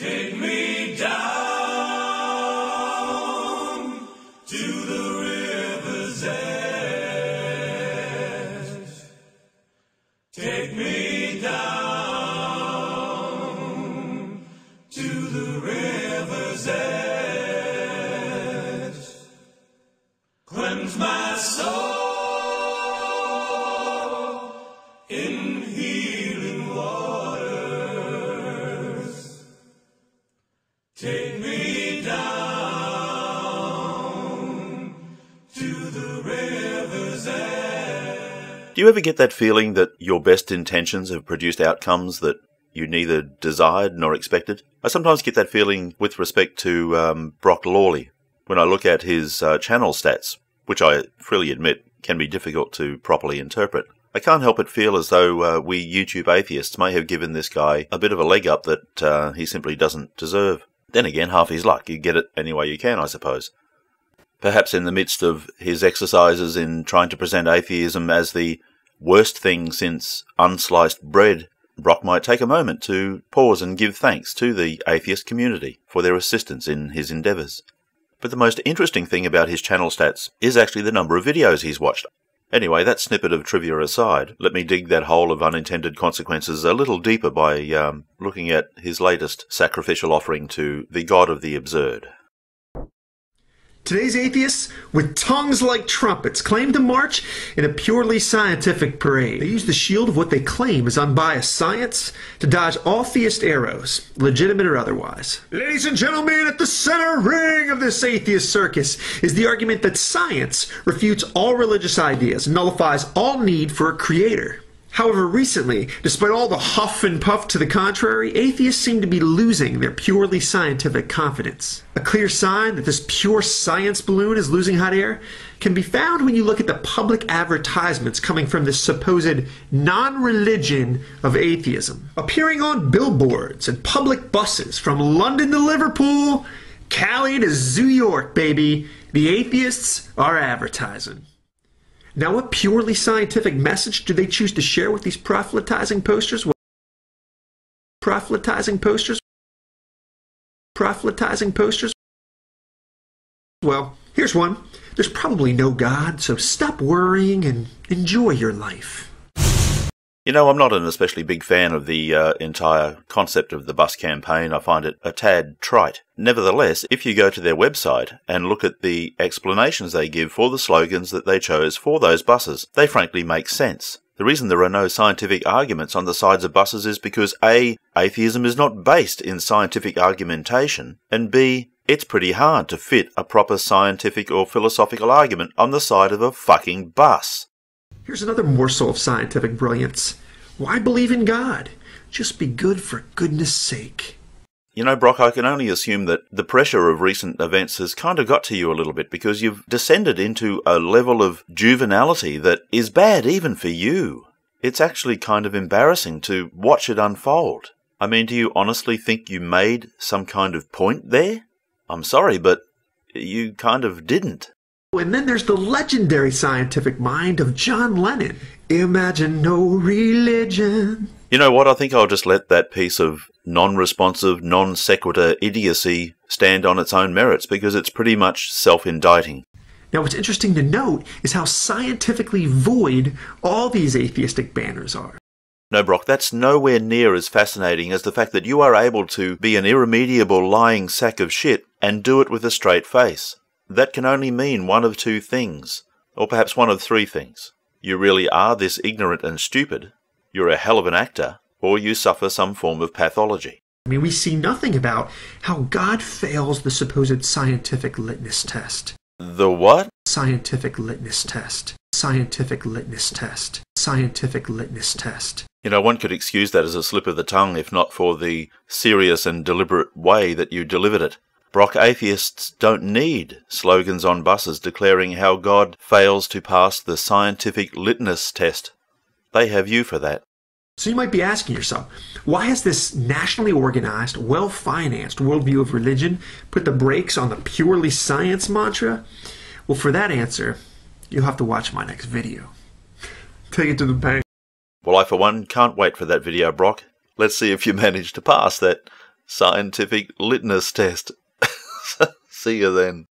Take me down to the river's edge. Take me down to the river's edge. Cleanse my soul in healing waters. Take me down to the river's edge. Do you ever get that feeling that your best intentions have produced outcomes that you neither desired nor expected? I sometimes get that feeling with respect to Brock Lawley. When I look at his channel stats, which I freely admit can be difficult to properly interpret, I can't help but feel as though we YouTube atheists may have given this guy a bit of a leg up that he simply doesn't deserve. Then again, half his luck. You get it any way you can, I suppose. Perhaps in the midst of his exercises in trying to present atheism as the worst thing since unsliced bread, Brock might take a moment to pause and give thanks to the atheist community for their assistance in his endeavours. But the most interesting thing about his channel stats is actually the number of videos he's watched. Anyway, that snippet of trivia aside, let me dig that hole of unintended consequences a little deeper by looking at his latest sacrificial offering to the god of the absurd. Today's atheists, with tongues like trumpets, claim to march in a purely scientific parade. They use the shield of what they claim is unbiased science to dodge all theist arrows, legitimate or otherwise. Ladies and gentlemen, at the center ring of this atheist circus is the argument that science refutes all religious ideas and nullifies all need for a creator. However, recently, despite all the huff and puff to the contrary, atheists seem to be losing their purely scientific confidence. A clear sign that this pure science balloon is losing hot air can be found when you look at the public advertisements coming from this supposed non-religion of atheism. Appearing on billboards and public buses from London to Liverpool, Cali to New York, baby, the atheists are advertising. Now, what purely scientific message do they choose to share with these proselytizing posters? Proselytizing posters? Proselytizing posters? Well, here's one. There's probably no God, so stop worrying and enjoy your life. You know, I'm not an especially big fan of the entire concept of the bus campaign. I find it a tad trite. Nevertheless, if you go to their website and look at the explanations they give for the slogans that they chose for those buses, they frankly make sense. The reason there are no scientific arguments on the sides of buses is because A, atheism is not based in scientific argumentation, and B, it's pretty hard to fit a proper scientific or philosophical argument on the side of a fucking bus. Here's another morsel of scientific brilliance. Why believe in God? Just be good for goodness sake. You know, Brock, I can only assume that the pressure of recent events has kind of got to you a little bit because you've descended into a level of juvenility that is bad even for you. It's actually kind of embarrassing to watch it unfold. I mean, do you honestly think you made some kind of point there? I'm sorry, but you kind of didn't. And then there's the legendary scientific mind of John Lennon. Imagine no religion. You know what? I think I'll just let that piece of non-responsive, non-sequitur idiocy stand on its own merits because it's pretty much self-indicting. Now, what's interesting to note is how scientifically void all these atheistic banners are. No, Brock, that's nowhere near as fascinating as the fact that you are able to be an irremediable lying sack of shit and do it with a straight face. That can only mean one of two things, or perhaps one of three things. You really are this ignorant and stupid, you're a hell of an actor, or you suffer some form of pathology. I mean, we see nothing about how God fails the supposed scientific litmus test. The what? Scientific litmus test. Scientific litmus test. Scientific litmus test. You know, one could excuse that as a slip of the tongue if not for the serious and deliberate way that you delivered it. Brock, atheists don't need slogans on buses declaring how God fails to pass the scientific litmus test. They have you for that. So you might be asking yourself, why has this nationally organized, well-financed worldview of religion put the brakes on the purely science mantra? Well, for that answer, you'll have to watch my next video. Take it to the bank. Well, I for one can't wait for that video, Brock. Let's see if you manage to pass that scientific litmus test. See you then.